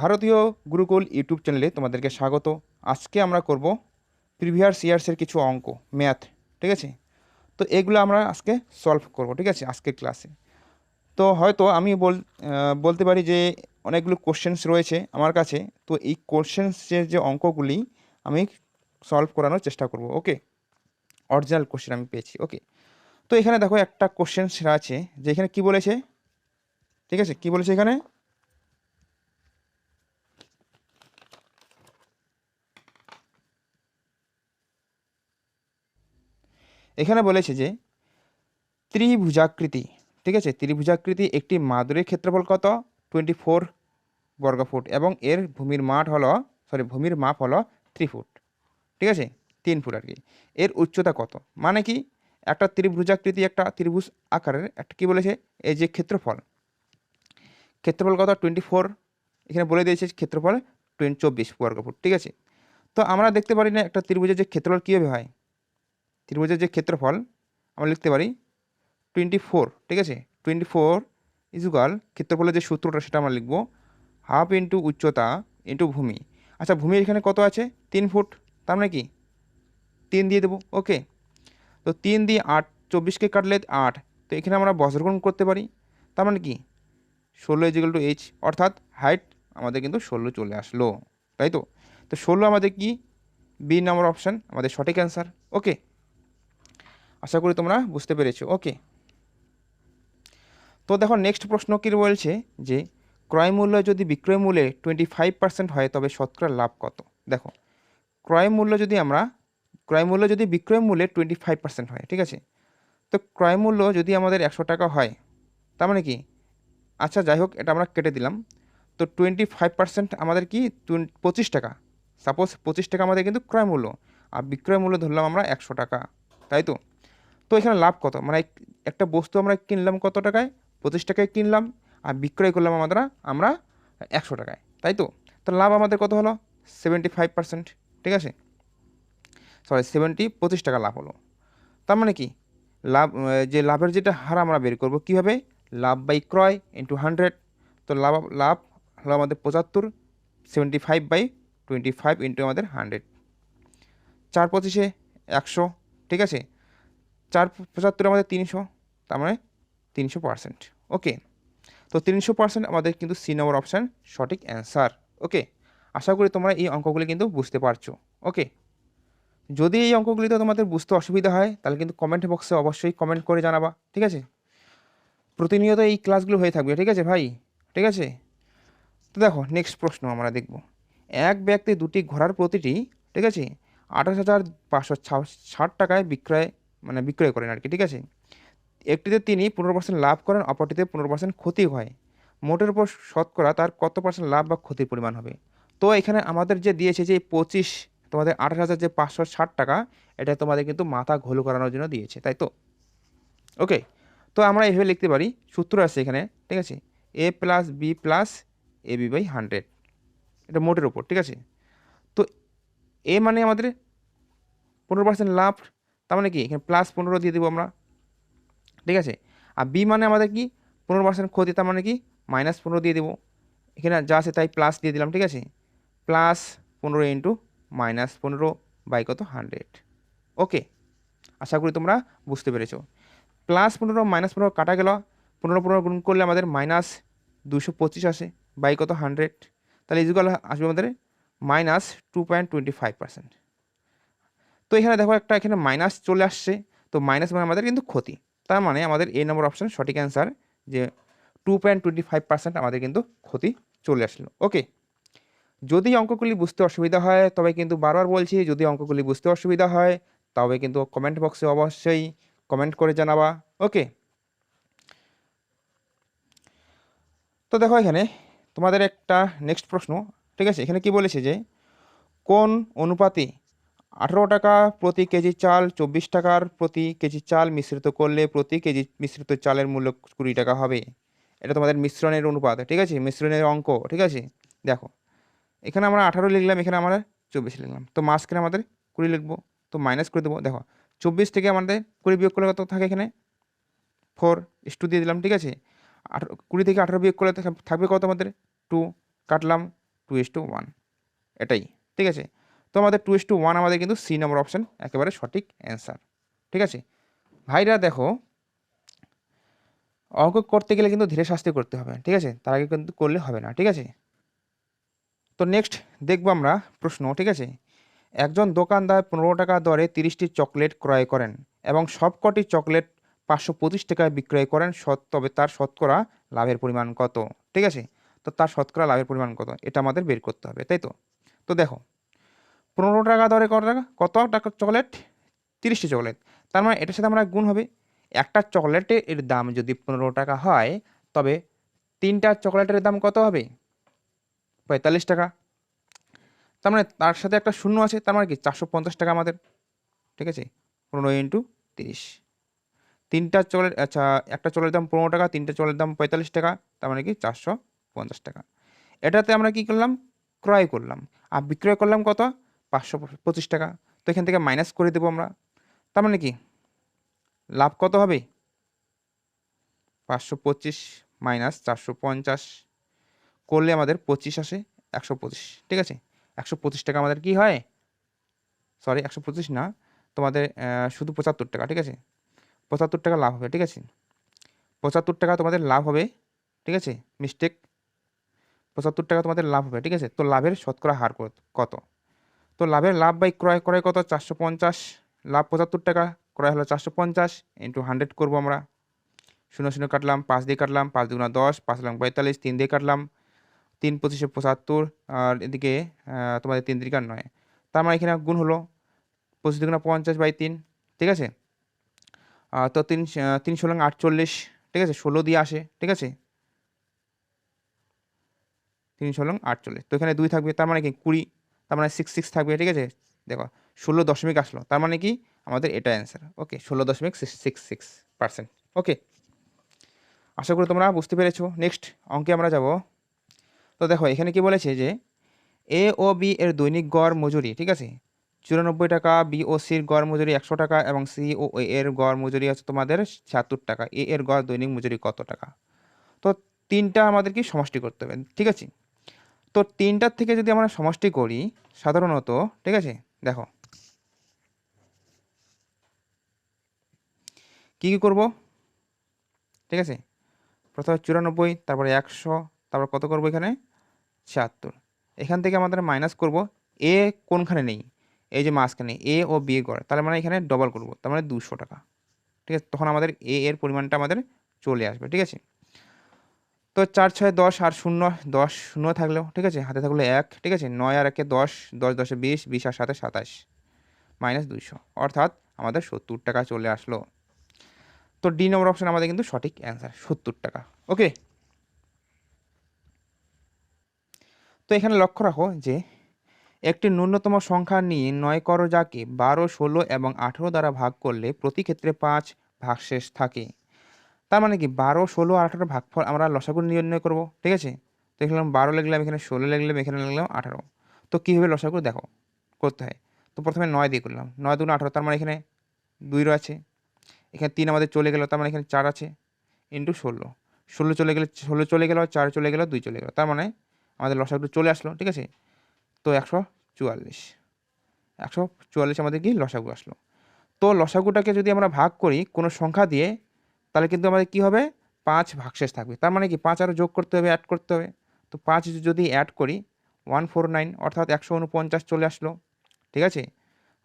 ভারতীয় গুরুকুল ইউটিউব চ্যানেলে তোমাদেরকে স্বাগত। আজকে আমরা করব প্রিভিয়াস ইয়ার্সের কিছু অঙ্ক, ম্যাথ, ঠিক আছে। তো এগুলো আমরা আজকে সলভ করব, ঠিক আছে, আজকের ক্লাসে। তো হয়তো আমি বলতে পারি যে অনেকগুলো কোশ্চেন্স রয়েছে আমার কাছে। তো এই কোশ্চেন্সের যে অঙ্কগুলি আমি সলভ করানোর চেষ্টা করব। ওকে, অরিজিনাল কোশ্চেন আমি পেয়েছি। ওকে, তো এখানে দেখো একটা কোশ্চেন্স আছে, যে এখানে কী বলেছে, ঠিক আছে, কী বলেছে এখানে। এখানে বলেছে যে ত্রিভুজাকৃতি, ঠিক আছে, ত্রিভুজাকৃতি একটি মাদুরের ক্ষেত্রফল কত, 24 বর্গফুট, এবং এর ভূমির মাপ হলো 3 ফুট, ঠিক আছে, 3 ফুট আর কি। এর উচ্চতা কত, মানে কি একটা ত্রিভুজাকৃতি, একটা ত্রিভুজ আকারের একটা কি বলেছে, এই যে ক্ষেত্রফল কত 24, এখানে বলে দিয়েছে ক্ষেত্রফল 24 বর্গফুট, ঠিক আছে। তো আমরা দেখতে পারি না একটা ত্রিভুজের যে ক্ষেত্রফল কীভাবে হয়। ত্রিভুজের যে ক্ষেত্রফল আমরা লিখতে পারি 24, ঠিক আছে, 24 ইজুগাল ক্ষেত্রফলের যে সূত্রটা সেটা আমরা লিখবো হাফ ইন্টু উচ্চতা ইন্টু ভূমি। আচ্ছা, ভূমি এখানে কত আছে, 3 ফুট, তার মানে কি 3 দিয়ে দেবো। ওকে, তো 3 দিয়ে 8, 24কে কাটলে 8, তো এখানে আমরা বজ্রগুণ করতে পারি, তার মানে কি 16 ইজিক্যাল টু এইচ, অর্থাৎ হাইট আমাদের কিন্তু 16 চলে আসলো, তাই তো। তো 16 আমাদের কি বি নাম্বার অপশান আমাদের সঠিক অ্যান্সার। ওকে, আশা করি তোমরা বুঝতে পেরেছো। ওকে, তো দেখো নেক্সট প্রশ্ন কি বলছে যে ক্রয় মূল্য যদি বিক্রয় মূল্যে 25% হয় তবে শতকরা লাভ কত। দেখো, ক্রয় মূল্য যদি বিক্রয় মূল্যে 25% হয়, ঠিক আছে। তো ক্রয় মূল্য যদি আমাদের 100 টাকা হয়, তার মানে কি, আচ্ছা যাই হোক, এটা আমরা কেটে দিলাম। তো 25% আমাদের কি 25 টাকা, সাপোজ 25 টাকা আমাদের কিন্তু ক্রয় মূল্য, আর বিক্রয় মূল্য ধরলাম আমরা 100 টাকা, তাই তো। তো এখানে লাভ কত, মানে একটা বস্তু আমরা কিনলাম কত টাকায়, 25 টাকায় কিনলাম, আর বিক্রয় করলাম আমরা 100 টাকায়, তাই তো। তো লাভ আমাদের কত হলো, 75%, ঠিক আছে, সরি 25 টাকা লাভ হলো। তার মানে কি যে লাভের যেটা হার আমরা বের করবো কীভাবে, লাভ বাই ক্রয় ইন্টু 100। তো লাভ হলো আমাদের 75, 75/25 ইন্টু আমাদের 100, 4 25-এ 100, ঠিক আছে, 4 75 আমাদের 300, তার মানে 300%। ওকে, তো 300% আমাদের কিন্তু সি নম্বর অপশান সঠিক অ্যান্সার। ওকে, আশা করি তোমরা এই অঙ্কগুলি কিন্তু বুঝতে পারছো। ওকে, যদি এই অঙ্কগুলিতে তোমাদের বুঝতে অসুবিধা হয় তাহলে কিন্তু কমেন্ট বক্সে অবশ্যই কমেন্ট করে জানাবা, ঠিক আছে। প্রতিনিয়ত এই ক্লাসগুলো হয়ে থাকবে, ঠিক আছে ভাই, ঠিক আছে। তো দেখো নেক্সট প্রশ্ন আমরা দেখব, এক ব্যক্তি দুটি ঘোড়ার প্রতিটি, ঠিক আছে, 28,560 টাকায় বিক্রয় করেন আর কি, ঠিক আছে। একটিতে তিনি 15% লাভ করেন, অপরটিতে 15% ক্ষতি হয়। মোটের উপর শতকরা তার কত পার্সেন্ট লাভ বা ক্ষতির পরিমাণ হবে। তো এখানে আমাদের যে দিয়েছে যে 25, তোমাদের 28,560 টাকা, এটা তোমাদের কিন্তু মাথা ঘোল করানোর জন্য দিয়েছে, তাই তো। ওকে, তো আমরা এইভাবে লিখতে পারি, সূত্র আছে এখানে, ঠিক আছে, a plus B plus A B by 100, এটা মোটের উপর, ঠিক আছে। তো এ মানে আমাদের 15% লাভ, তার মানে কি এখানে +15 দিয়ে দেবো আমরা, ঠিক আছে। আর বি মানে আমাদের কি 15% ক্ষতি, তার মানে কি -15 দিয়ে দেবো। এখানে যা আছে তাই প্লাস দিয়ে দিলাম, ঠিক আছে, +15 ইন্টু -15 বাই কত 100। ওকে, আশা করি তোমরা বুঝতে পেরেছো। +15 -15 কাটা গেল, 15 গুণ করলে আমাদের -225 আসে, বাই কত 100, তাহলে ইজুকাল আসবে আমাদের -2.25%। তো এখানে দেখো এখানে মাইনাস চলে আসছে, তো মাইনাস মানে আমাদের কিন্তু ক্ষতি, তার মানে আমাদের এ নম্বর অপশান সঠিক অ্যান্সার, যে 2.25% আমাদের কিন্তু ক্ষতি চলে আসলো। ওকে, যদি অঙ্কগুলি বুঝতে অসুবিধা হয় তবে কিন্তু বারবার বলছি, যদি অঙ্কগুলি বুঝতে অসুবিধা হয় তবে কিন্তু কমেন্ট বক্সে অবশ্যই কমেন্ট করে জানাবা। ওকে, তো দেখো এখানে তোমাদের একটা নেক্সট প্রশ্ন, ঠিক আছে, এখানে কি বলেছে যে কোন অনুপাতে 18 টাকা প্রতি কেজি চাল 24 টাকার প্রতি কেজি চাল মিশ্রিত করলে প্রতি কেজি মিশ্রিত চালের মূল্য 20 টাকা হবে। এটা তোমাদের মিশ্রণের অনুপাত, ঠিক আছে, মিশ্রণের অঙ্ক, ঠিক আছে। দেখো এখানে আমরা 18 লিখলাম, এখানে আমরা 24 লিখলাম, তো মাঝখানে আমাদের 20 লিখবো, তো মাইনাস করে দেবো। দেখো 24 থেকে আমাদের 20 বিয়োগ করলে কত থাকে, এখানে 4:2 দিয়ে দিলাম, ঠিক আছে। 20 থেকে 18 বিয়োগ করলে থাকবে কত আমাদের 2, কাটলাম, 2:1, এটাই, ঠিক আছে। তো আমাদের 2:1 আমাদের কিন্তু সি নম্বর অপশান একেবারে সঠিক অ্যান্সার, ঠিক আছে। ভাইরা দেখো, অঙ্ক করতে গেলে কিন্তু ধীরে সাস্তে করতে হবে, ঠিক আছে, তার আগে কিন্তু করলে হবে না, ঠিক আছে। তো নেক্সট দেখবো আমরা প্রশ্ন, ঠিক আছে। একজন দোকানদার 15 টাকা দরে 30টি চকলেট ক্রয় করেন এবং সবকটি চকলেট 525 টাকায় বিক্রয় করেন, তবে তার শতকরা লাভের পরিমাণ কত, ঠিক আছে। তো তার শতকরা লাভের পরিমাণ কত, এটা আমাদের বের করতে হবে, তাই তো। তো দেখো, 15 টাকা দরে কত টাকা চকলেট, 30টি চকলেট, তার মানে এটার সাথে আমরা গুণ হবে। একটা চকলেটের দাম যদি 15 টাকা হয়, তবে 3টা চকলেটের দাম কত হবে, 45 টাকা। তার মানে তার সাথে একটা শূন্য আছে, তার মানে কি 450 টাকা আমাদের, ঠিক আছে। 15 × 30, 3টা চকলেট, আচ্ছা, একটা চকলেটের দাম 15 টাকা, 3টা চকলেটের দাম 45 টাকা, তার মানে কি 450 টাকা। এটাতে আমরা কি করলাম, ক্রয় করলাম, আর বিক্রয় করলাম কত, 525 টাকা। তো এখান থেকে মাইনাস করে দেবো আমরা, তার মানে কি লাভ কত হবে, 525 মাইনাস 450 করলে আমাদের 25 আসে, 125, ঠিক আছে। 125 টাকা আমাদের কি হয়, সরি 125 না, তোমাদের শুধু 75 টাকা, ঠিক আছে। 75 টাকা লাভ হবে, ঠিক আছে। 75 টাকা তোমাদের লাভ হবে, ঠিক আছে, মিস্টেক, 75 টাকা তোমাদের লাভ হবে, ঠিক আছে। তো লাভের শতকরা হার কত, তো লাভ বাই ক্রয় কত, 450, লাভ 75 টাকা, ক্রয় হলো 450, ইন্টু 100 করবো আমরা, 0 0 কাটলাম, 5 দিয়ে কাটলাম, 5 2 10, 5 45, 3 দিয়ে কাটলাম, 3 25 75, আর এদিকে তোমাদের 3 3 9, তার মানে এখানে গুণ হলো 25 2 50/3, ঠিক আছে। তো 3 3 16 48, ঠিক আছে, 16 দিয়ে আসে, ঠিক আছে, 3 16 48, তো এখানে 2 থাকবে, তার মানে কি 20, তার মানে 66 থাকবে, ঠিক আছে। দেখো 16 দশমিক আসলো, তার মানে কি আমাদের এটা অ্যান্সার, ওকে, 16.66%, ওকে। আশা করি তোমরা বুঝতে পেরেছো। নেক্সট অঙ্কে আমরা যাব। তো দেখো এখানে কি বলেছে যে এ ও বি এর দৈনিক গড় মজুরি, ঠিক আছে, 94 টাকা, বি ও সির গড় মজুরি 100 টাকা, এবং সি ও এর গড় মজুরি আছে তোমাদের 76 টাকা। এ এর গড় দৈনিক মজুরি কত টাকা। তো তিনটা আমাদের কি সমষ্টি করতে হবে, ঠিক আছে। তো তিনটার থেকে যদি আমরা সমষ্টি করি সাধারণত, ঠিক আছে, দেখো কি কি করব, ঠিক আছে। প্রথমে 94, তারপরে 100, তারপর কত করব এখানে 76, এখান থেকে আমাদের মাইনাস করব, এ কোনখানে নেই, এই যে মাঝখানে এ ও বি এর গড়, তার মানে এখানে ডবল করব, তার মানে 200 টাকা, ঠিক আছে। তখন আমাদের এ এর পরিমাণটা আমাদের চলে আসবে, ঠিক আছে। তো 4 6 10 আর 0 10, 0 থাকলেও, ঠিক আছে, হাতে থাকলো 1, ঠিক আছে, 9 আর 1 10, 10 10 20, 20 আর 7 27, মাইনাস 200, অর্থাৎ আমাদের 70 টাকা চলে আসলো। তো ডি নম্বর অপশন আমাদের কিন্তু সঠিক অ্যান্সার, 70 টাকা, ওকে। তো এখানে লক্ষ্য রাখো যে একটি ন্যূনতম সংখ্যা নির্ণয় করো যাকে 12, 16 এবং 18 দ্বারা ভাগ করলে প্রতি ক্ষেত্রে 5 ভাগশেষ থাকে। তার মানে কি 12, 16, 18 ভাগফল আমরা লসাগু নির্ণয় করব, ঠিক আছে। তো এখানে 12 লিখলাম, এখানে 16 লিখলাম, এখানে লিখলাম 18। তো কীভাবে লসাগু দেখো করতে হয়। তো প্রথমে 9 দিয়ে করলাম, 9 2 18, তার মানে এখানে 2 রয়েছে, এখানে 3 আমাদের চলে গেল, তার মানে এখানে 4 আছে, ইন্টু 16, 16 চলে গেলে 16 চলে গেল, 4 চলে গেল, 2 চলে গেল, তার মানে আমাদের লসাগু চলে আসলো, ঠিক আছে। তো 144, 144 আমাদের কি লসাগু আসলো। তো লসাগুটাকে যদি আমরা ভাগ করি কোনো সংখ্যা দিয়ে, তাহলে কিন্তু আমাদের কি হবে, 5 ভাগশেষ থাকবে, তার মানে কি 5 আরও যোগ করতে হবে, অ্যাড করতে হবে। তো 5 যদি অ্যাড করি 149, অর্থাৎ 149 চলে আসলো, ঠিক আছে।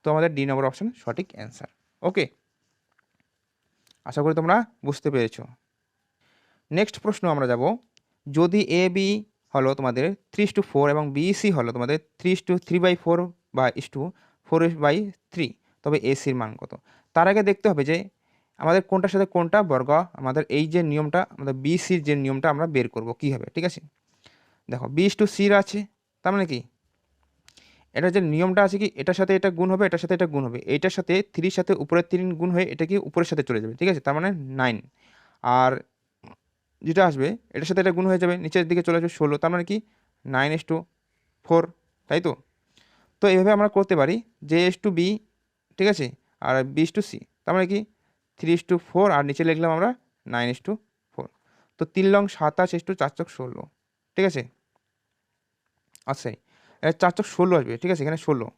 তো আমাদের ডি নম্বর অপশন সঠিক অ্যান্সার, ওকে। আশা করি তোমরা বুঝতে পেরেছো। নেক্সট প্রশ্ন আমরা যাব, যদি এ বি হলো তোমাদের 3:4 এবং বি সি হলো তোমাদের 3:3/4 বা 4/3, তবে এসির মান কত। তার আগে দেখতে হবে যে আমাদের কোনটার সাথে কোনটা বর্গ, আমাদের এই যে নিয়মটা, আমাদের বি সির যে নিয়মটা আমরা বের করব কী হবে, ঠিক আছে। দেখো B/Cর আছে, তার মানে কি এটা যে নিয়মটা আছে কি এটার সাথে এটা গুণ হবে, এটার সাথে এটা গুণ হবে, এইটার সাথে 3 সাথে উপরের 3 গুণ হয়ে এটা কি উপরের সাথে চলে যাবে, ঠিক আছে, তার মানে 9। আর যেটা আসবে এটার সাথে এটা গুণ হয়ে যাবে, নিচের দিকে চলে আসবে 16, তার মানে কি 9:4, তাই তো। তো এইভাবে আমরা করতে পারি যে A/B, ঠিক আছে, আর B/C, তার মানে কি 3:4, আর নিচে লিখলাম আমরা 9:4। তো 3 লং 27 4 4 16, ঠিক আছে। আচ্ছা, এটা 4×16 আসবে, ঠিক আছে, এখানে 16,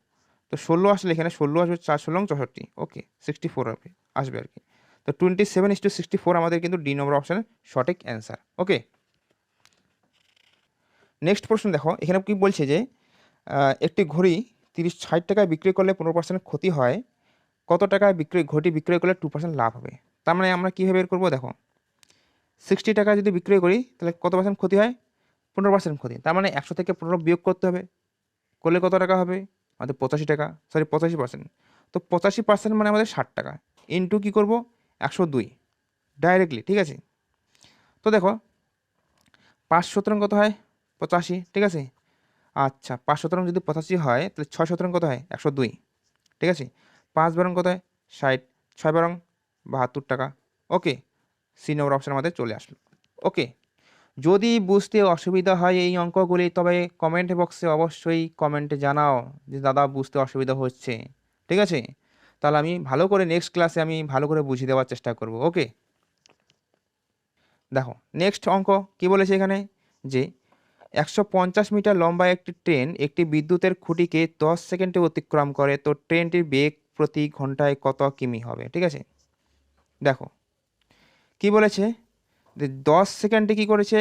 তো 16 আসলে এখানে 16 আসবে, 4×16 64, ওকে 64 আসবে আসবে আর কি। তো 27:64 আমাদের কিন্তু ডি নম্বর অপশানের সঠিক অ্যান্সার। ওকে, নেক্সট প্রশ্ন দেখো, এখানে কি বলছে যে একটি ঘড়ি 30-60 টাকায় বিক্রি করলে 15% ক্ষতি হয়, কত টাকায় ঘড়িটি বিক্রয় করলে 2% লাভ হবে? তার মানে আমরা কীভাবে বের করবো? দেখো, 60 টাকায় যদি বিক্রয় করি তাহলে কত পার্সেন্ট ক্ষতি হয়? 15% ক্ষতি। তার মানে 100 থেকে 15 বিয়োগ করতে হবে, করলে কত টাকা হবে? আমাদের 85 টাকা, সরি 85%। তো 85% মানে আমাদের 60 টাকা, ইন্টু কী করবো? 102 ডাইরেক্টলি, ঠিক আছে। তো দেখো 5 কত হয়? 85, ঠিক আছে। আচ্ছা, 5 যদি 85 হয় তাহলে 6 কত হয়? 102, ঠিক আছে। 5 কত হয়? 60, 6 72 টাকা। ওকে, সি নম্বর অপশান আমাদের চলে আসলো। ওকে, যদি বুঝতে অসুবিধা হয় এই অঙ্কগুলি, তবে কমেন্ট বক্সে অবশ্যই কমেন্টে জানাও যে দাদা বুঝতে অসুবিধা হচ্ছে, ঠিক আছে। তাহলে আমি ভালো করে নেক্সট ক্লাসে আমি ভালো করে বুঝিয়ে দেওয়ার চেষ্টা করব। ওকে, দেখো নেক্সট অঙ্ক কি বলেছে এখানে, যে 150 মিটার লম্বা একটি ট্রেন একটি বিদ্যুতের খুঁটিকে 10 সেকেন্ডে অতিক্রম করে, তো ট্রেনটির বেগ প্রতি ঘন্টায় কত কিমি হবে? ঠিক আছে, দেখো কি বলেছে যে 10 সেকেন্ডে কি করেছে,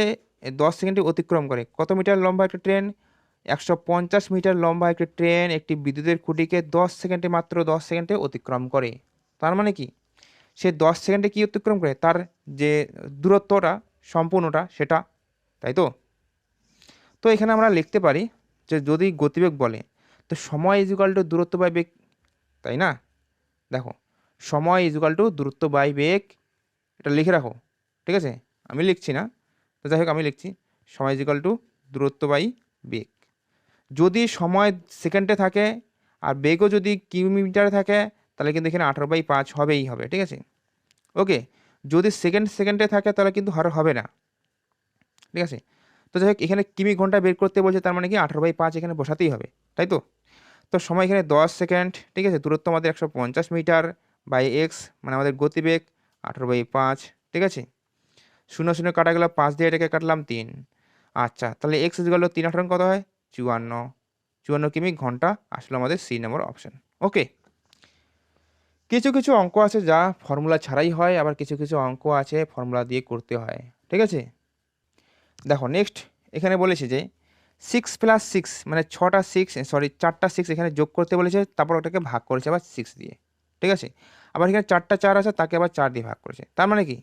10 সেকেন্ডে অতিক্রম করে, কত মিটার লম্বা একটা ট্রেন? 150 মিটার লম্বা একটি ট্রেন একটি বিদ্যুতের খুঁটিকে 10 সেকেন্ডে, মাত্র 10 সেকেন্ডে অতিক্রম করে। তার মানে কি, সে 10 সেকেন্ডে কি অতিক্রম করে? তার যে দূরত্বটা সম্পূর্ণটা সেটা, তাই তো। তো এখানে আমরা লিখতে পারি যে যদি গতিবেগ বলে, তো সময় ইজুকাল টু দূরত্ব বাই বেগ, তাই না। দেখো, সময় ইজুকাল টু দূরত্ব বাই বেগ, এটা লিখে রাখো, ঠিক আছে। আমি লিখছি না, তো যাই হোক আমি লিখছি, সময় ইজুকাল টু দূরত্ব বাই বেগ। যদি সময় সেকেন্ডে থাকে আর বেগও যদি কিলোমিটারে থাকে, তাহলে কিন্তু এখানে 18/5 হবেই হবে, ঠিক আছে। ওকে, যদি সেকেন্ডে থাকে তাহলে কিন্তু আর হবে না, ঠিক আছে। তো যাই হোক, এখানে কিমি ঘন্টা বের করতে বলছে, তার মানে কি 18/5 এখানে বসাতেই হবে, তাই তো। তো সময় এখানে 10 সেকেন্ড, ঠিক আছে। দূরত্ব আমাদের 150 মিটার বাই এক্স, মানে আমাদের গতিবেগ 18/5, ঠিক আছে। 0 কাটা গেল, 5 দিয়ে এটাকে কাটলাম 3। আচ্ছা, তাহলে এক্স গেল 3 কত হয়? 54, 54 কিমি ঘন্টা আসলো আমাদের সি নম্বর অপশন। ওকে, কিছু কিছু অঙ্ক আছে যা ফর্মুলা ছাড়াই হয়, আবার কিছু কিছু অঙ্ক আছে ফর্মুলা দিয়ে করতে হয়, ঠিক আছে। দেখো নেক্সট এখানে বলেছে যে 6+6 মানে 4টা 6 এখানে যোগ করতে বলেছে, তারপর ওটাকে ভাগ করেছে আবার 6 দিয়ে, ঠিক আছে। আবার এখানে 4টা 4 আছে, তাকে আবার 4 দিয়ে ভাগ করেছে। তার মানে কি,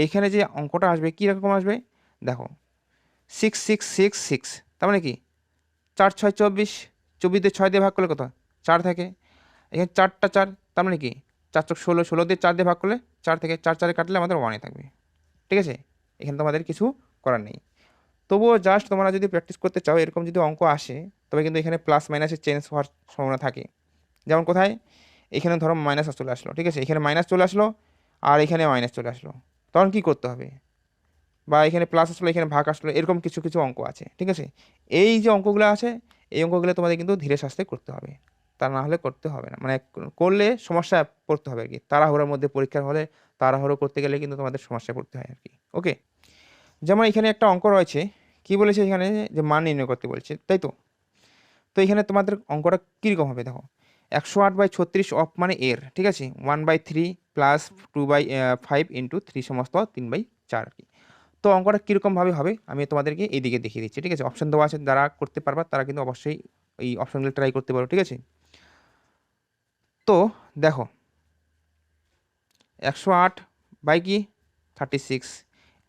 এইখানে যে অঙ্কটা আসবে কী রকম আসবে? দেখো 6, 6, 6, 6, তার মানে কি 4×6 = 24, 24 দিয়ে 6 দিয়ে ভাগ করলে কত? 4 থাকে। এখানে 4টা 4, তার মানে কি 4×16, 16 দিয়ে 4 দিয়ে ভাগ করলে 4 থেকে 4 কাটলে আমাদের 1 থাকবে, ঠিক আছে। এখানে তোমাদের কিছু করার নেই। তবুও জাস্ট তোমরা যদি প্র্যাকটিস করতে চাও, এরকম যদি অঙ্ক আসে, তবে কিন্তু এখানে প্লাস মাইনাসে চেঞ্জ হওয়ার সম্ভাবনা থাকে। যেমন কোথায়, এখানে ধরো মাইনাস চলে আসলো, ঠিক আছে, এখানে মাইনাস চলে আসলো আর এখানে মাইনাস চলে আসলো, তখন কি করতে হবে? বা এখানে প্লাস আসলো, এখানে ভাগ আসলো, এরকম কিছু কিছু অঙ্ক আছে, ঠিক আছে। এই যে অঙ্কগুলো আছে, এই অঙ্কগুলো তোমাদের কিন্তু ধীরে সাস্তে করতে হবে, তা না হলে করতে হবে না, মানে করলে সমস্যায় পড়তে হবে আর কি। তাড়াহুড়োর মধ্যে পরীক্ষার হলে তাড়াহুড়ো করতে গেলে কিন্তু তোমাদের সমস্যায় পড়তে হয় আর কি। ওকে, যেমন এখানে একটা অঙ্ক রয়েছে, কি বলেছে এখানে, যে মান নির্ণয় করতে বলছে, তাই তো। তো এখানে তোমাদের অঙ্কটা কীরকম হবে? দেখো 108/36 অফ মানে এর, ঠিক আছে, 1/3 প্লাস 2/5 ইন্টু 3 সমস্ত 3/4 আর কি। তো অঙ্কটা কীরকমভাবে হবে আমি তোমাদেরকে এইদিকে দেখিয়ে দিচ্ছি, ঠিক আছে। অপশন দেওয়া আছে, যারা করতে পারবা তারা কিন্তু অবশ্যই এই অপশনগুলো ট্রাই করতে পারো, ঠিক আছে। তো দেখো 108/36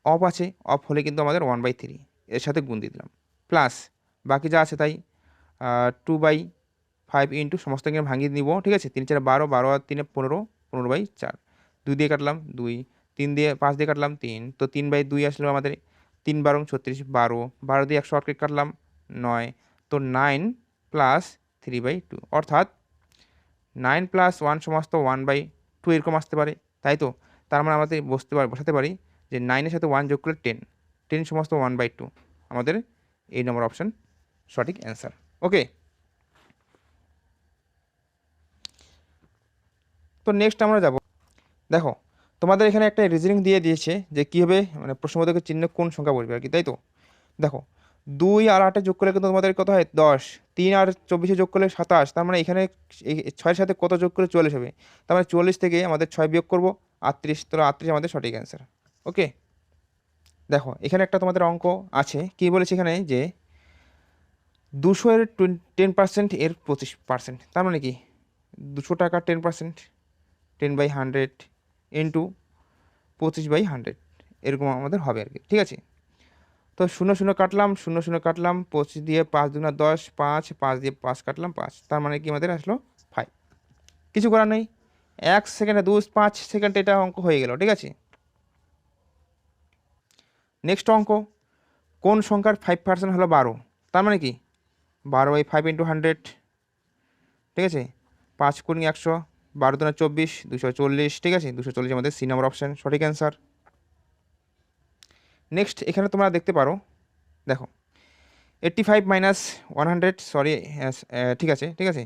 অফ আছে, অফ হলে কিন্তু আমাদের 1/3 এর সাথে গুণ দিয়ে দিলাম, প্লাস বাকি যা আছে তাই 2/5 ইন্টু সমস্ত এখানে ভাঙিয়ে নিব, ঠিক আছে। 3×4 12, 12 আর 3 15, 15/4, 2 দিয়ে কাটলাম 2, 3 দিয়ে 5 দিয়ে কাটলাম 3, তো 3/2 আসলো আমাদের, 3 × 36 12, 12 দিয়ে 108 কাটলাম 9, তো 9 প্লাস 3/2, অর্থাৎ 9 + 1 সমস্ত 1/2 এরকম আসতে পারে, তাই তো। তার মানে আমাদের বসাতে পারি যে 9-এর সাথে 1 যোগ করলে 10, 10 সমস্ত 1/2 আমাদের এই নম্বর অপশন সঠিক অ্যান্সার। ওকে, তো নেক্সট আমরা যাব, দেখো তোমাদের এখানে একটা রিজনিং দিয়ে দিয়েছে যে কীভাবে মানে প্রশ্নবোধকের চিহ্ন কোন সংখ্যা বসবে আর কি, তাই তো। দেখো 2 আর 8 যোগ করলে কিন্তু তোমাদের কত হয় 10, 3 আর 24 যোগ করলে 27, তার মানে এখানে 6 এর সাথে কত যোগ করলে 40 হবে, তার মানে 40 থেকে আমাদের 6 বিয়োগ করবো 38, তো 38 আমাদের সঠিক অ্যান্সার। ওকে, দেখো এখানে একটা তোমাদের অঙ্ক আছে, কি বলেছে এখানে যে 200 এর 10% এর 25%, তার মানে কি 200 টাকা 10%, 10/100 ইন্টু 25/100 এরকম আমাদের হবে আর কি, ঠিক আছে। তো 0 0 কাটলাম, 0 0 কাটলাম, 25 দিয়ে 5 দুগুণা 10, 5 5 দিয়ে 5 কাটলাম 5, তার মানে কি আমাদের আসলো 5। কিছু করার নেই, 1 সেকেন্ডে 5 সেকেন্ড এটা অঙ্ক হয়ে গেল, ঠিক আছে। নেক্সট অঙ্ক, কোন সংখ্যার 5% হলো 12, তার মানে কি 12/5 ইন্টু 100, ঠিক আছে। 5 গুণ 100, 12 দুগুণা 24, 240, ঠিক আছে। 240 আমাদের সি নম্বর অপশান সঠিক অ্যান্সার। নেক্সট এখানে তোমরা দেখতে পারো, দেখো 85 মাইনাস 100, সরি, ঠিক আছে, ঠিক আছে,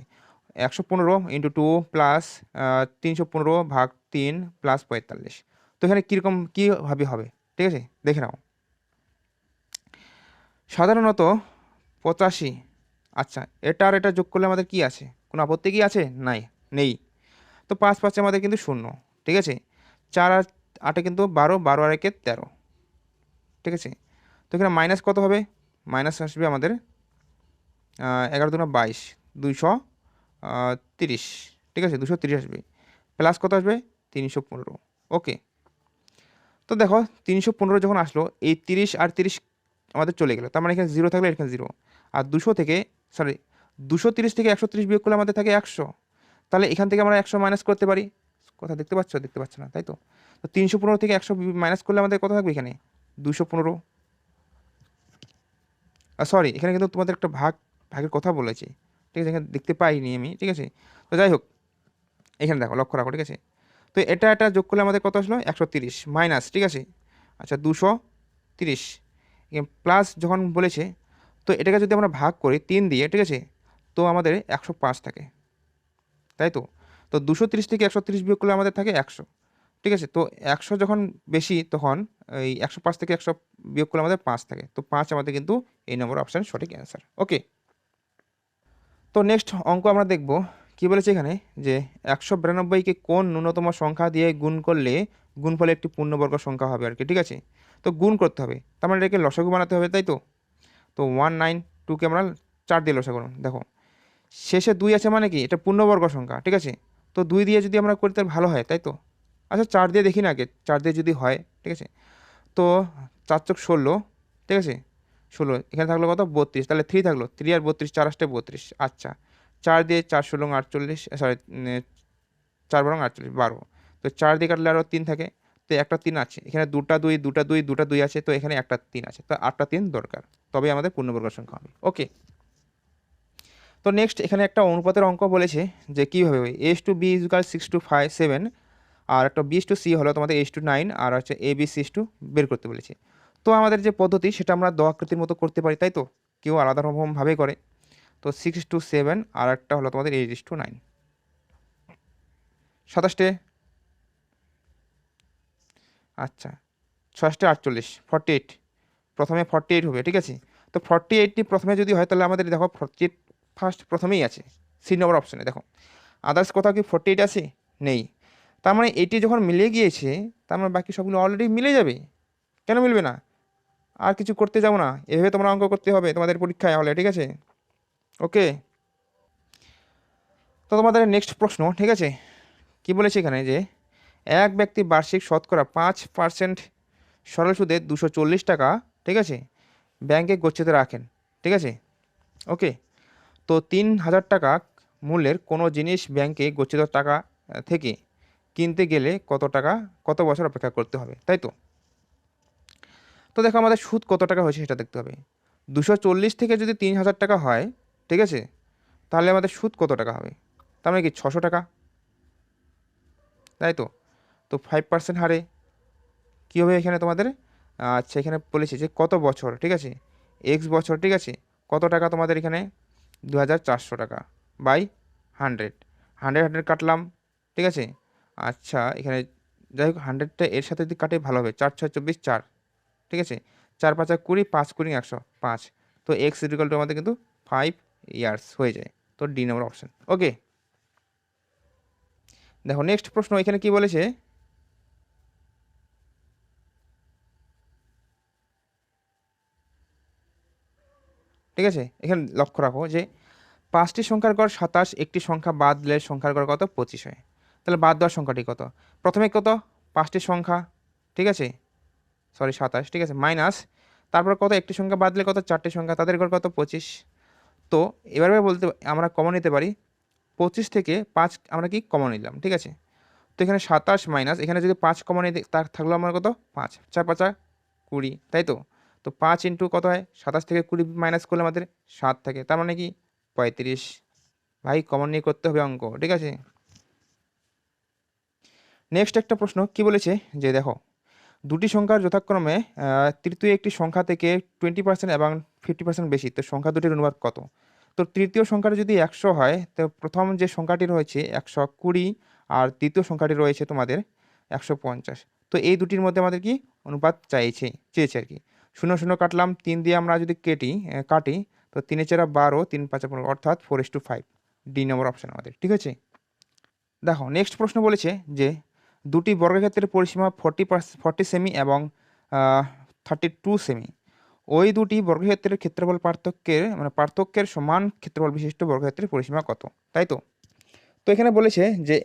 115 ইন্টু 2 প্লাস 315 ভাগ 3 প্লাস 45, তো এখানে কীরকম কীভাবে হবে, ঠিক আছে, দেখে নাও। সাধারণত 85, আচ্ছা এটা আর এটা যোগ করলে আমাদের কি আছে, কোনো আপত্তি কি আছে, নাই, নেই। তো 5 5 আমাদের কিন্তু 0, ঠিক আছে। 4 আর 8 কিন্তু 12, 12 আর 1 13, ঠিক আছে। তো এখানে মাইনাস কত হবে, মাইনাস আসবে আমাদের 11 দুগুণা 22, 230, ঠিক আছে, 230 আসবে, প্লাস কত আসবে 315। ওকে, তো দেখো 315 যখন আসলো, এই 30 আর 30 আমাদের চলে গেলো, তার মানে এখানে 0 থাকলে এখানে 0, আর 200 থেকে, সরি, 230 থেকে 130 বিয়োগ করলে আমাদের থাকে 100, তাহলে এখান থেকে আমরা 100 মাইনাস করতে পারি, কথা দেখতে পাচ্ছ, দেখতে পাচ্ছ না, তাই তো। তো 315 থেকে 100 মাইনাস করলে আমাদের কত থাকবে এখানে 215, সরি এখানে কিন্তু তোমাদের একটা ভাগের কথা বলেছি, ঠিক আছে, এখানে দেখতে পাইনি আমি, ঠিক আছে। তো যাই হোক, এখানে দেখো লক্ষ্য রাখো, ঠিক আছে। তো এটা যোগ করলে আমাদের কত আসলো 130 মাইনাস, ঠিক আছে, আচ্ছা 230 প্লাস যখন বলেছে, তো এটাকে যদি আমরা ভাগ করি 3 দিয়ে, ঠিক আছে, তো আমাদের 105 থাকে, তাই তো। তো 230 থেকে 130 বিয়োগ করলে আমাদের থাকে 100, ঠিক আছে। তো 100 যখন বেশি, তখন এই 105 থেকে 100 বিয়োগ করলে আমাদের 5 থাকে, তো 5 আমাদের কিন্তু এই নম্বর অপশান সঠিক অ্যান্সার। ওকে, তো নেক্সট অঙ্ক আমরা দেখব, কি বলেছে এখানে যে 192কে কোন ন্যূনতম সংখ্যা দিয়ে গুণ করলে গুণফলে একটি পূর্ণবর্গ সংখ্যা হবে আর কি, ঠিক আছে। তো গুণ করতে হবে, তার মানে এটাকে লসাগু বানাতে হবে, তাই তো। তো 192কে আমরা 4 দিয়ে লসাগু, দেখো শেষে 2 আছে মানে কি এটা পূর্ণবর্গ সংখ্যা, ঠিক আছে। তো 2 দিয়ে যদি আমরা করি তাহলে ভালো হয়, তাই তো। আচ্ছা 4 দিয়ে দেখি না আগে, 4 দিয়ে যদি হয়, ঠিক আছে। তো 4 চোখ 16, ঠিক আছে, 16, এখানে থাকলো কত 32, তাহলে 3 থাকলো, 3 আর 32, 4 আসতে 32, আচ্ছা 4 দিয়ে 4 16 48, সরি 4 বরং 48, 12, তো 4 দিয়ে কাটলে আরও 3 থাকে, তো একটা 3 আছে এখানে, দুটা 2 দুটা 2 দুটা 2 আছে, তো এখানে একটা 3 আছে, তো 8টা 3 দরকার, তবে আমাদের পূর্ণবর্গ সংখ্যা হবে। ওকে, তো নেক্সট এখানে একটা অনুপাতের অঙ্ক বলেছে যে কীভাবে A/B = 6:7, আর একটা B/C হলো তোমাদের H/9, আর হচ্ছে ABC/2 বের করতে বলেছে। তো আমাদের যে পদ্ধতি সেটা আমরা দ-আকৃতির মতো করতে পারি, তাই তো, কেউ আলাদা রকমভাবে করে। তো 6:7 আর একটা হলো তোমাদের 8:9, 27, আচ্ছা 6 48, প্রথমে 48 হবে, ঠিক আছে। তো 48টি প্রথমে যদি হয় তাহলে আমাদের দেখো 48 ফার্স্ট প্রথমেই আছে সি নম্বর অপশানে, দেখো আদার্স কোথাও কি 48 আছে, নেই। তার মানে এটি যখন মিলে গিয়েছে, তার মানে বাকি সবগুলো অলরেডি মিলে যাবে, কেন মিলবে না, আর কিছু করতে যাবো না, এভাবে তোমরা অঙ্ক করতে হবে তোমাদের পরীক্ষায় হলে, ঠিক আছে। ওকে, তো তোমাদের নেক্সট প্রশ্ন, ঠিক আছে, কি বলেছে এখানে যে এক ব্যক্তি বার্ষিক শতকরা 5% সরল সুদে 240 টাকা, ঠিক আছে, ব্যাংকে গচ্ছিত রাখেন, ঠিক আছে। ওকে, তো 3000 টাকা মূল্যের কোনো জিনিস ব্যাংকে গচ্ছিত টাকা থেকে কিনতে গেলে কত বছর অপেক্ষা করতে হবে, তাই তো। তো দেখো আমাদের সুদ কত টাকা হয়েছে সেটা দেখতে হবে। 240 থেকে যদি 3000 টাকা হয়, ঠিক আছে, তাহলে আমাদের সুদ কত টাকা হবে, তার মানে কি 600 টাকা, তাই তো। তো 5% হারে কী হবে এখানে তোমাদের, আচ্ছা এখানে বলেছে যে কত বছর, ঠিক আছে, এক্স বছর, ঠিক আছে, কত টাকা তোমাদের এখানে 2400 টাকা বাই 100, 100 কাটলাম, ঠিক আছে। আচ্ছা এখানে যাই হোক 100টা এর সাথে যদি কাটে ভালো হবে, 4 6 24 4, ঠিক আছে, 4 5 20, 5 20 100 5, তো এক্স ইকুয়াল টু আমাদের কিন্তু 5 ইয়ার্স হয়ে যায়। তো ডি নম্বর অপশন। ওকে, দেখো নেক্সট প্রশ্ন এখানে কি বলেছে, ঠিক আছে, এখানে লক্ষ্য রাখো যে 5টি সংখ্যার গড় 27, একটি সংখ্যা বাদ দিলে সংখ্যার গড় কত 25 হয়। তাহলে বাদ দেওয়ার সংখ্যাটি কত, প্রথমে কত 5টি সংখ্যা, ঠিক আছে, সরি 27, ঠিক আছে, মাইনাস তারপর কত একটি সংখ্যা বাদ দিলে কত 4টি সংখ্যা, তাদের গড় কত 25। তো এবারে বলতে আমরা কমন নিতে পারি 25 থেকে 5 আমরা কি কমন নিলাম, ঠিক আছে। তো এখানে 27 মাইনাস এখানে যদি 5 কমন নিই তার থাকলো আমার কত 5, 4 5 20, তাই তো। তো 5 ইন্টু কত হয় 27 থেকে 20 মাইনাস করলে আমাদের 7 থাকে, তার মানে কি 35। ভাই কমন নিয়ে করতে হবে অঙ্ক, ঠিক আছে। নেক্সট একটা প্রশ্ন কি বলেছে যে দেখো দুটি সংখ্যার যথাক্রমে তৃতীয় একটি সংখ্যা থেকে 20% এবং 50% বেশি, তো সংখ্যা দুটির অনুপাত কত। তো তৃতীয় সংখ্যাটা যদি 100 হয়, তো প্রথম যে সংখ্যাটি রয়েছে 120 আর দ্বিতীয় সংখ্যাটি রয়েছে তোমাদের 150। তো এই দুটির মধ্যে আমাদের কি অনুপাত চেয়েছে আর কি। 0 0 কাটলাম, 3 দিয়ে আমরা যদি কাটি, তো 3 4 12, 3 5 15, অর্থাৎ 4:5, ডি নম্বর অপশন আমাদের, ঠিক আছে। দেখো নেক্সট প্রশ্ন বলেছে যে দুটি বর্গক্ষেত্রের পরিসীমা 40 সেমি এবং 32 সেমি, ওই দুটি বর্গক্ষেত্রের ক্ষেত্রফল পার্থক্যের সমান ক্ষেত্রফল বিশিষ্ট বর্গক্ষেত্রের পরিসীমা কত, তাই তো। তো এখানে বলেছে যে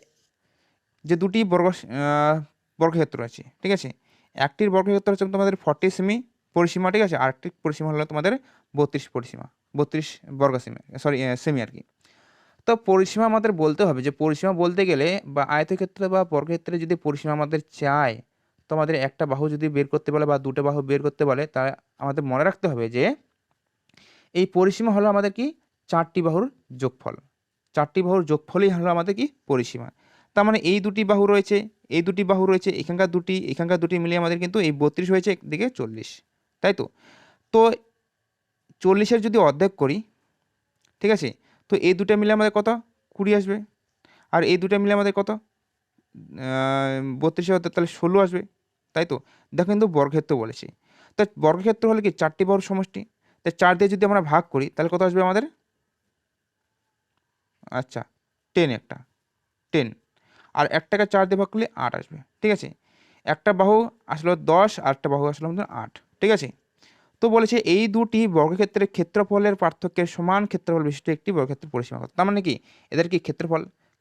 যে দুটি বর্গক্ষেত্র আছে, ঠিক আছে, একটির বর্গক্ষেত্র হচ্ছে তোমাদের 40 সেমি পরিসীমা, ঠিক আছে, আরেকটির পরিসীমা হলো তোমাদের 32 বর্গ সেমি আর কি। তো পরিসীমা আমাদের বলতে হবে, যে পরিসীমা বলতে গেলে বা আয়তক্ষেত্রে বা বর্গক্ষেত্রে যদি পরিসীমা আমাদের চায়, তো আমাদের একটা বাহু যদি বের করতে বলে বা দুটো বাহু বের করতে বলে, তা আমাদের মনে রাখতে হবে যে এই পরিসীমা হলো আমাদের কি 4টি বাহুর যোগফল, 4টি বাহুর যোগফলই হলো আমাদের কি পরিসীমা। তার মানে এই দুটি বাহু রয়েছে, এই দুটি বাহু রয়েছে, এখানকার দুটি মিলিয়ে আমাদের কিন্তু এই 32 হয়েছে, একদিকে 40, তাই তো। তো 40-এর যদি অর্ধেক করি, ঠিক আছে, তো এই দুটো মিলে আমাদের কত 20 আসবে, আর এই দুটো মিলে আমাদের কত 32 হতে, তাহলে 16 আসবে, তাই তো। দেখো কিন্তু বর্গক্ষেত্র বলেছি, তো বর্গক্ষেত্র হলে কি 4টি বাহুর সমষ্টি, তাই 4 দিয়ে যদি আমরা ভাগ করি তাহলে কত আসবে আমাদের, আচ্ছা 10, একটা 10, আর একটাকে 4 দিয়ে ভাগ করলে 8 আসবে, ঠিক আছে। একটা বাহু আসলো 10 আর একটা বাহু আসলো আমাদের 8, ঠিক আছে। তো বলেছে এই দুটি বর্গক্ষেত্রের ক্ষেত্রফলের পার্থক্যের সমান ক্ষেত্রফল বিশিষ্ট একটি বর্গক্ষেত্রের পরিসীমা কত। তার মানে কি এদের কি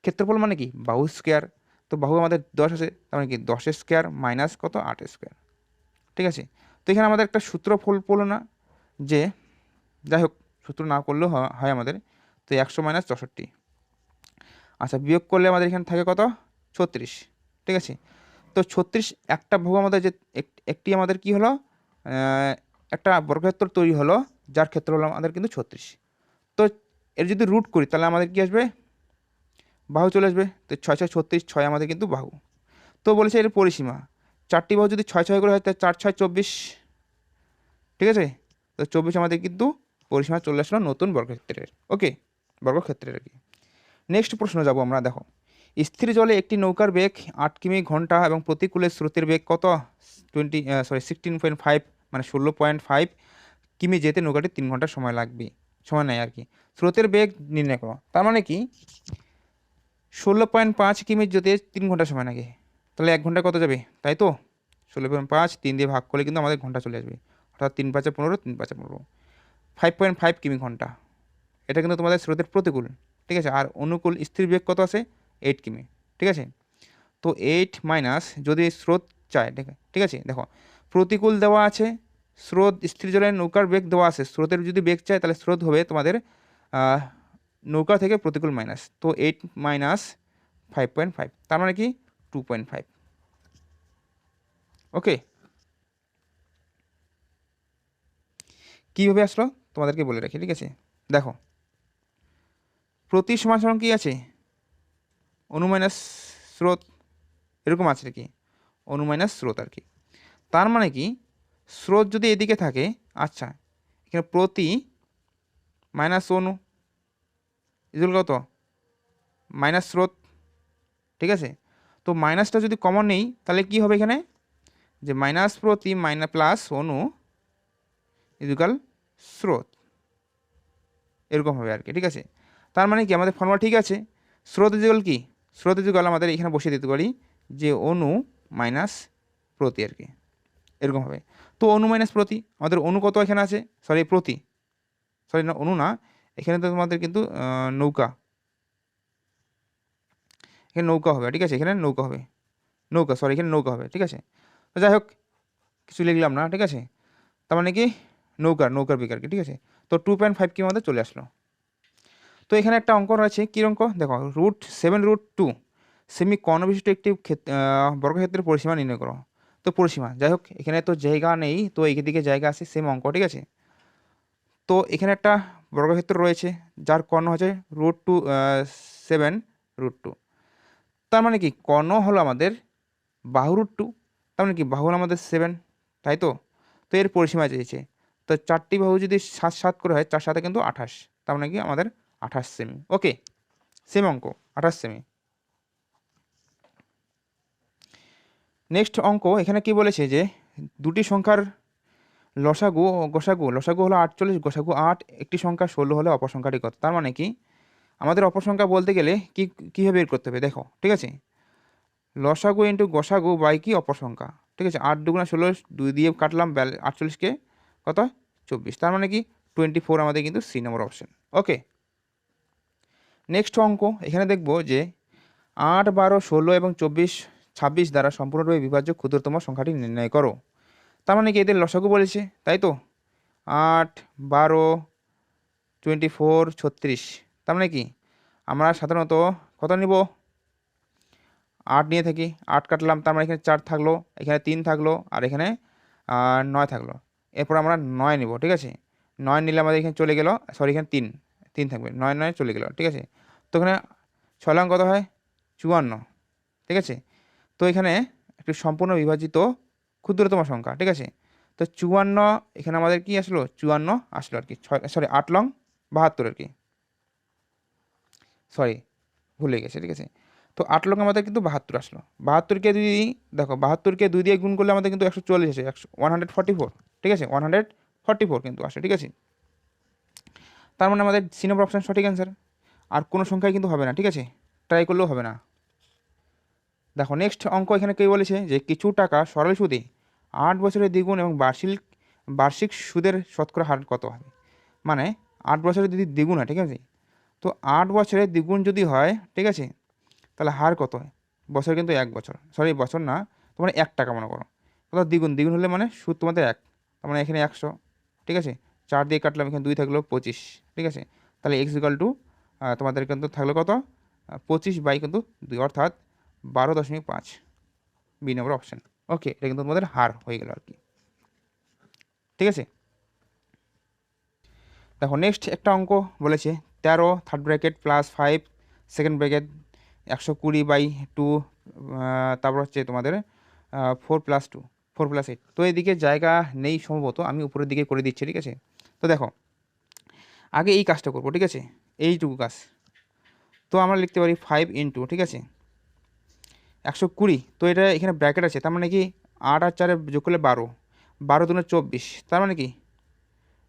ক্ষেত্রফল মানে কি বাহু স্কোয়ার, তো বাহু আমাদের 10 আছে, তার মানে কি 10 স্কোয়ার মাইনাস কত 8 স্কোয়ার, ঠিক আছে। তো এখানে আমাদের একটা সূত্র পড়লো না, যে যাই হোক সূত্র না করলেও হয় আমাদের, তো 100 মাইনাস 64, আচ্ছা বিয়োগ করলে আমাদের এখানে থাকে কত 36, ঠিক আছে। তো 36 একটা বাহু আমাদের যে একটি আমাদের কি হলো একটা বর্গক্ষেত্র তৈরি হলো, যার ক্ষেত্র হলো আমাদের কিন্তু 36। তো এর যদি রুট করি তাহলে আমাদের কি আসবে, বাহু চলে আসবে, তো 6 6 36, 6 আমাদের কিন্তু বাহু। তো বলেছে এর পরিসীমা 4টি বাহু যদি 6 6 করে হয় তাহলে 4 6 24, ঠিক আছে। তো 24 আমাদের কিন্তু পরিসীমা চলে আসলো নতুন বর্গক্ষেত্রের, ওকে, বর্গক্ষেত্রের আর কি। নেক্সট প্রশ্ন যাব আমরা, দেখো স্থির জলে একটি নৌকার বেগ 8 কিমি ঘন্টা এবং প্রতিকূলে স্রোতের বেগ কত 16.5, মানে 16.5 কিমি যেতে নৌকাটি 3 ঘন্টা সময় নেয় আর কি। স্রোতের বেগ নির্ণয় করো, তার মানে কি 16.5 কিমি যেতে 3 ঘন্টা সময় লাগে, তাহলে 1 ঘন্টায় কত যাবে, তাই তো। 16.5 3 দিয়ে ভাগ করলে কিন্তু আমাদের ঘন্টা চলে আসবে, অর্থাৎ 3 5 15, 3 5 15, 5.5 কিমি ঘন্টা। এটা কিন্তু তোমাদের স্রোতের প্রতিকূল, ঠিক আছে। আর অনুকূল স্থির বেগ কত আছে 8 কিমি, ঠিক আছে। তো 8 মাইনাস যদি স্রোত চায়, ঠিক আছে, দেখো প্রতিকূল দেওয়া আছে, স্রোত স্থির জলের নৌকার বেগ দেওয়া আছে, স্রোতের যদি বেগ চায় তাহলে স্রোত হবে তোমাদের নৌকা থেকে প্রতিকূল মাইনাস, তো 8 মাইনাস 5.5, তার মানে কি 2.5, ওকে। কীভাবে আসলো তোমাদেরকে বলে রাখি, ঠিক আছে। দেখো প্রতি সমান কি আছে অনু মাইনাস স্রোত, এরকম আছে কি অনু মাইনাস স্রোত আর কি। তার মানে কি স্রোত যদি এদিকে থাকে, আচ্ছা এখানে প্রতি মাইনাস অনু ইজুল কত মাইনাস স্রোত, ঠিক আছে। তো মাইনাসটা যদি কমন নেই তাহলে কি হবে এখানে, যে মাইনাস প্রতি মাইনাস প্লাস অনু ইজুকাল স্রোত, এরকম হবে আর কি, ঠিক আছে। তার মানে কি আমাদের ফর্মুলা ঠিক আছে। স্রোতের যুগল কি, স্রোতের যুগল আমাদের এখানে বসিয়ে দিতে পারি যে অনু মাইনাস প্রতি আর কি, এরকম হবে। তো অনু মাইনাস প্রতি, আমাদের অনু কত এখানে আছে, সরি প্রতি, সরি না অনু না, এখানে তো তোমাদের কিন্তু নৌকা, এখানে নৌকা হবে, ঠিক আছে, এখানে নৌকা হবে, নৌকা সরি এখানে নৌকা হবে, ঠিক আছে। তো যাই হোক কিছু লিখলাম না, ঠিক আছে। তার মানে কি নৌকার বেগ আর কি, ঠিক আছে। তো 2.5 কি আমাদের চলে আসলো। তো এখানে একটা অঙ্ক রয়েছে, কী অঙ্ক দেখো, √7√2 সেমি কর্ণ বিশিষ্ট একটি বর্গক্ষেত্রের পরিসীমা নির্ণয় করো। তো পরিসীমা, যাই হোক এখানে তো জায়গা নেই, তো এইদিকে জায়গা আছে, সেম অঙ্ক, ঠিক আছে। তো এখানে একটা বর্গক্ষেত্র রয়েছে যার কর্ণ হচ্ছে √7√2। তার মানে কি কর্ণ হলো আমাদের বাহু √2, তার মানে কি বাহু হলো আমাদের 7, তাই তো। তো এর পরিসীমা চেয়েছে, তো 4টি বাহু যদি 7 করে হয়, 4 7 কিন্তু 28, তার মানে কি আমাদের 28 সেমি। ওকে, সেম অঙ্ক 28 সেমি। নেক্সট অঙ্ক এখানে কি বলেছে যে দুটি সংখ্যার লসাগু ও গোসাগু, লসাগু হলো 48, গোসাগু 8, একটি সংখ্যা 16 হলে অপর সংখ্যাটি কত। তার মানে কি আমাদের অপর সংখ্যা বলতে গেলে কি কীভাবে বের করতে হবে দেখো, ঠিক আছে। লসাগু ইন্টু গোসাগু বাই কি অপর সংখ্যা, ঠিক আছে। 8 2 16, 2 দিয়ে কাটলাম 48কে কত 24, তার মানে কি 24 আমাদের কিন্তু সি নম্বর অপশন। ওকে, নেক্সট অঙ্ক এখানে দেখব যে 8 12 16 এবং 24 26 দ্বারা সম্পূর্ণরূপে বিভাজ্য ক্ষুদ্রতম সংখ্যাটি নির্ণয় করো। তার মানে কি এদের লসাগু বলেছে, তাই তো। 8 12 24 36, তার মানে কি আমরা সাধারণত কত নিব, 8 নিয়ে থাকি, 8 কাটলাম, তার মানে এখানে 4 থাকলো, এখানে 3 থাকলো, আর এখানে 9 থাকলো। এরপর আমরা 9 নিব, ঠিক আছে। 9 নিলে আমাদের এখানে চলে গেল, সরি এখানে 3 থাকবে, 9 9 চলে গেল, ঠিক আছে। তো এখানে 6 লং কত হয় 54, ঠিক আছে। তো এখানে একটি সম্পূর্ণ বিভাজিত ক্ষুদ্রতম সংখ্যা, ঠিক আছে। তো 54 এখানে আমাদের কি আসলো 54 আসলো আর কি, 8 লং 72 আর কি, সরি ভুলে গেছে, ঠিক আছে। তো 8 লং আমাদের কিন্তু 72 আসলো। 72কে যদি দেখো 72কে 2 দিয়ে গুণ করলে আমাদের কিন্তু 140 আসে, 144, ঠিক আছে, 144 কিন্তু আসে, ঠিক আছে। তার মানে আমাদের সি নম্বর অপশান সঠিক অ্যান্সার। আর কোনো সংখ্যায় কিন্তু হবে না, ঠিক আছে, ট্রাই করলেও হবে না। দেখো নেক্সট অঙ্ক এখানে কে বলেছে যে কিছু টাকা সরল সুদে 8 বছরের দ্বিগুণ এবং বার্ষিক সুদের শতকরা হার কত হবে। মানে 8 বছরের যদি দ্বিগুণ হয়, ঠিক আছে, তো 8 বছরের দ্বিগুণ যদি হয়, ঠিক আছে, তাহলে হার কত হয়, বছর কিন্তু 1 বছর, সরি বছর না, তোমার 1 টাকা মনে করো, কত দ্বিগুণ, দ্বিগুণ হলে মানে সুদ তোমাদের 1, তার মানে এখানে 100, ঠিক আছে। 4 দিয়ে কাটলাম, এখানে 2 থাকলো 25, ঠিক আছে। তাহলে x তোমাদের কিন্তু থাকলো কত 25 কিন্তু 2, অর্থাৎ 12.5, বি নম্বর অপশান। ওকে, এটা কিন্তু তোমাদের হার হয়ে গেল আর কি, ঠিক আছে। দেখো নেক্সট একটা অঙ্ক বলেছে 13 third bracket plus 5 second bracket 120/2, তারপর হচ্ছে তোমাদের 4 + 2 4 + 8। তো এদিকে জায়গা নেই সম্ভবত, আমি উপরের দিকে করে দিচ্ছি, ঠিক আছে। তো দেখো আগে এই কাজটা করবো, ঠিক আছে, এইটুকু কাজ। তো আমরা লিখতে পারি 5 ইন্টু, ঠিক আছে, 120। তো এটা এখানে ব্র্যাকেট আছে, তার মানে কি 8 আর 4 যোগ করলে 12, 12 × 24, তার মানে কি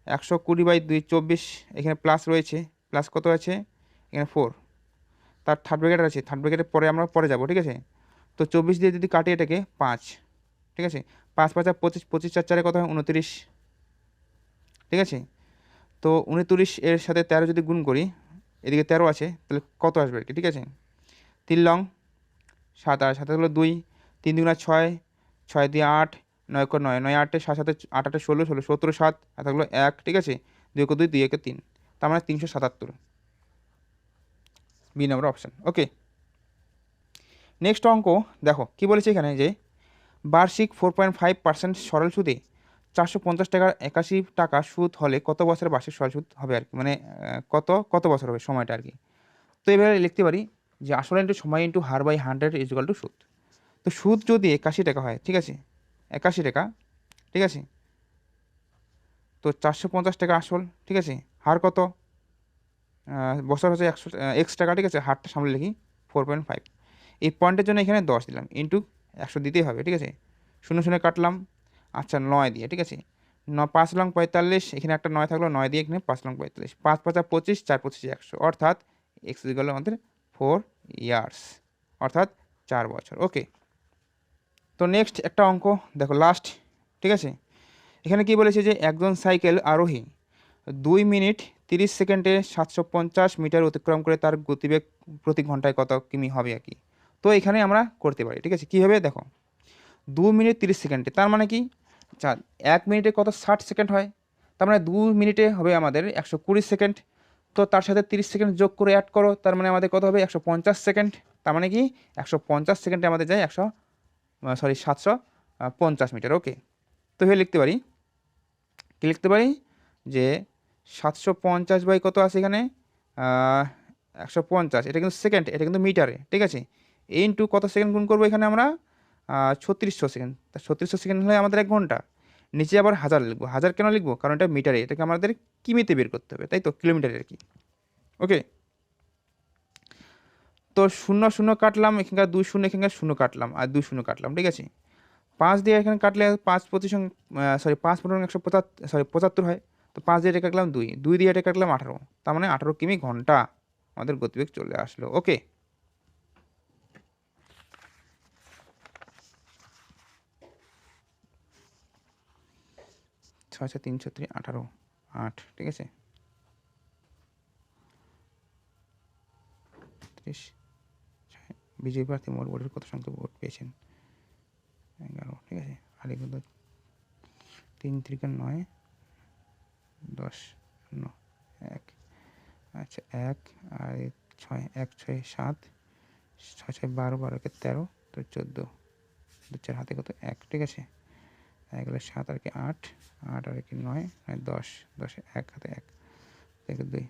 120/2 24, এখানে প্লাস রয়েছে, প্লাস কত আছে এখানে 4, তার থার্ড ব্র্যাকেট আছে, থার্ড ব্র্যাকেটের পরে আমরা পরে যাব, ঠিক আছে। তো 24 দিয়ে যদি কাটি এটাকে 5, ঠিক আছে, 5 5 25, 25 4 4 কত হয় 29, ঠিক আছে। তো 29 এর সাথে 13 যদি গুণ করি, এদিকে 13 আছে, তাহলে কত আসবে আর কি, ঠিক আছে। 3 লং 7 আর 7 হলো 2, 3 2 6, 6 দিয়ে 8, 9 × 9, 9 8, 7 7, 8 8 16, 16 17 7, আর থাকলো 1, ঠিক আছে, 2 × 2 2 1 3, তার মানে 377, বি নম্বর অপশান। ওকে, নেক্সট অঙ্ক দেখো কি বলেছে এখানে যে বার্ষিক 4.5% সরল সুদে 450 টাকার 81 টাকা সুদ হলে কত বছরের বার্ষিক সরল সুদ হবে আর কি, মানে কত বছর হবে সময়টা আর কি। তো এবারে লিখতে পারি যে আসল ইন্টু সময় ইন্টু হার বাই 100 = সুদ। তো সুদ যদি 81 টাকা হয়, ঠিক আছে, 81 টাকা, ঠিক আছে, তো 450 টাকা আসল, ঠিক আছে, হার কত, বছর হচ্ছে 100 টাকা, ঠিক আছে, হারটা সামনে লিখি 4.5, এই পয়েন্টের জন্য এখানে 10 দিলাম, ইন্টু 100 দিতেই হবে, ঠিক আছে, 0 0 কাটলাম, আচ্ছা 9 দিয়ে, ঠিক আছে, 5 লং 45, এখানে একটা 9 থাকলো, 9 দিয়ে এখানে 5 লং 45, 5 5 25, 4 25 100, অর্থাৎ এক্স ইকুয়াল আমাদের 4 ইয়ার্স, অর্থাৎ 4 বছর। ওকে, তো নেক্সট একটা অঙ্ক দেখো, লাস্ট, ঠিক আছে। এখানে কি বলেছে যে একজন সাইকেল আরোহী 2 মিনিট 30 সেকেন্ডে 750 মিটার অতিক্রম করে তার গতিবেগ প্রতি ঘন্টায় কত কিমি হবে আর কি। তো এখানে আমরা করতে পারি, ঠিক আছে। কীভাবে দেখো, 2 মিনিট 30 সেকেন্ডে, তার মানে কি 1 মিনিটে কত 60 সেকেন্ড হয়, তার মানে 2 মিনিটে হবে আমাদের 120 সেকেন্ড। তো তার সাথে 30 সেকেন্ড যোগ করে অ্যাড করো, তার মানে আমাদের কত হবে 150 সেকেন্ড। তার মানে কি 150 সেকেন্ডে আমাদের যায় 750 মিটার। ওকে, তো এভাবে লিখতে পারি, কি লিখতে পারি যে 750 বাই কত আছে এখানে 150, এটা কিন্তু সেকেন্ড, এটা কিন্তু মিটারে, ঠিক আছে। ইনটু কত সেকেন্ড গুণ করবো এখানে আমরা 3600 সেকেন্ড, তা 3600 সেকেন্ড হলে আমাদের 1 ঘন্টা। নিচে আবার 1000 লিখবো, 1000 কেন লিখবো, কারণ এটা মিটারে, এটাকে আমাদের কিমিতে বের করতে হবে, তাই তো, কিলোমিটারে আর কি। ওকে, তো 0 0 কাটলাম, এখানকার 2 0, এখানকার 0 কাটলাম, আর 2 0 কাটলাম, ঠিক আছে। 5 দিয়ে এখানে কাটলে 5 25 5 15 175 হয়। তো 5 দিয়ে এটা কাটলাম 2, 2 দিয়ে এটা কাটলাম 18, তার মানে 18 কিমি ঘন্টা আমাদের গতিবেগ চলে আসলো। ওকে, 6 3 3 18 8, ঠিক আছে। 30, বিজয়ী প্রার্থী মোট ভোটের কত সংখ্যক ভোট পেয়েছেন, 11, ঠিক আছে। আর এগুলো 3 3 9 10 9 1, আচ্ছা 1 আর 6, 1 6 7, 6 6 12, 12 কে 13, তো 14, 2 4 হাতে কত 1, ঠিক আছে। এগুলো 7 আর কি 8, 8 আর কি 9, 10, 10 1 হাতে 1 থেকে 2,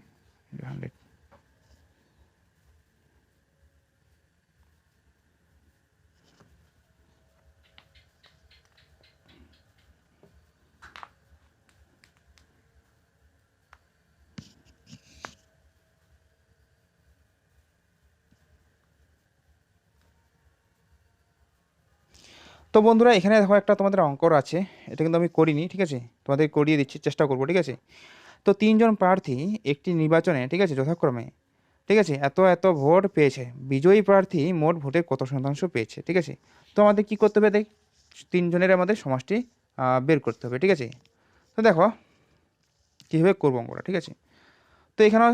100। তো বন্ধুরা, এখানে দেখো একটা তোমাদের অঙ্কর আছে, এটা কিন্তু আমি করিনি, ঠিক আছে, তোমাদের করিয়ে দিচ্ছি, চেষ্টা করবো, ঠিক আছে। তো 3 জন প্রার্থী একটি নির্বাচনে, ঠিক আছে, যথাক্রমে, ঠিক আছে, এত এত ভোট পেয়েছে, বিজয়ী প্রার্থী মোট ভোটের কত শতাংশ পেয়েছে, ঠিক আছে। তো আমাদের কী করতে হবে, 3 জনের আমাদের সমষ্টি বের করতে হবে, ঠিক আছে। তো দেখো কীভাবে করবো অঙ্কটা, ঠিক আছে। তো এখানে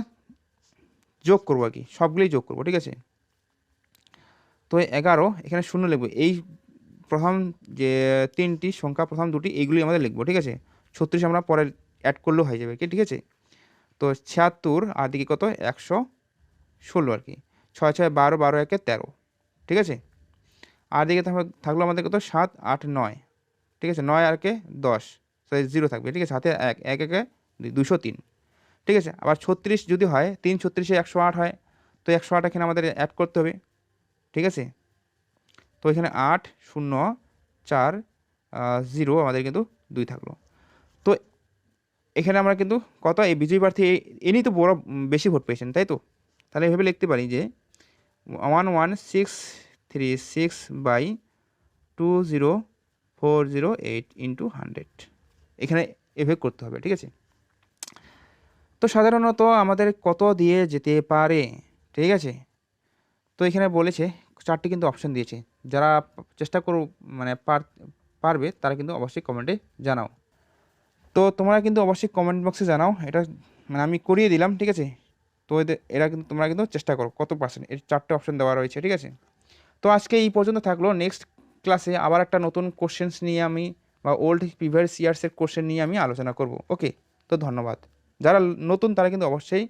যোগ করবো আর কি, সবগুলোই যোগ করবো, ঠিক আছে। তো 11, এখানে 0 লিখবো, এই প্রথম যে 3টি সংখ্যা, প্রথম 2টি এইগুলি আমাদের লিখবো, ঠিক আছে। 36 আমরা পরে অ্যাড করলেও হয়ে যাবে কি, ঠিক আছে। তো 76 আর দিকে কত 116 আর কি, 6 6 12, 12 1 13, ঠিক আছে। আর দিকে থাকলো আমাদের কত 7 8 9, ঠিক আছে, 9 আর কে 10, 0 থাকবে, ঠিক আছে, হাতে 1 1 1 203, ঠিক আছে। আবার 36 যদি হয়, 3 36 108 হয়, তো 108 এখানে আমাদের অ্যাড করতে হবে, ঠিক আছে। তো এখানে 8 0 4 0 আমাদের কিন্তু 2 থাকলো। তো এখানে আমরা কিন্তু কত, এই বিজয়ী প্রার্থী ইনি তো বড় বেশি ভোট পেয়েছেন, তাই তো। তাহলে এভাবে লিখতে পারি যে 11636 বাই 20408 ইন্টু 100, এখানে এভাবে করতে হবে, ঠিক আছে। তো সাধারণত আমাদের কত দিয়ে যেতে পারে, ঠিক আছে। তো এখানে বলেছে 4টি কিন্তু অপশন দিয়েছে, যারা চেষ্টা করো মানে পারবে তারা কিন্তু অবশ্যই কমেন্টে জানাও। তো তোমরা কিন্তু অবশ্যই কমেন্ট বক্সে জানাও, এটা মানে আমি করিয়ে দিলাম, ঠিক আছে। তো এরা কিন্তু তোমরা কিন্তু চেষ্টা করো কত পার্সেন্ট, এর 4টে অপশন দেওয়া রয়েছে, ঠিক আছে। তো আজকে এই পর্যন্ত থাকলো, নেক্সট ক্লাসে আবার একটা নতুন কোশ্চেন্স নিয়ে আমি বা ওল্ড প্রিভিয়াস ইয়ার্সের কোশ্চেন নিয়ে আমি আলোচনা করব। ওকে, তো ধন্যবাদ। যারা নতুন তারা কিন্তু অবশ্যই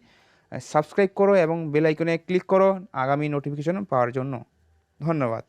সাবস্ক্রাইব করো এবং বেল আইকনে ক্লিক করো আগামী নোটিফিকেশন পাওয়ার জন্য। ধন্যবাদ।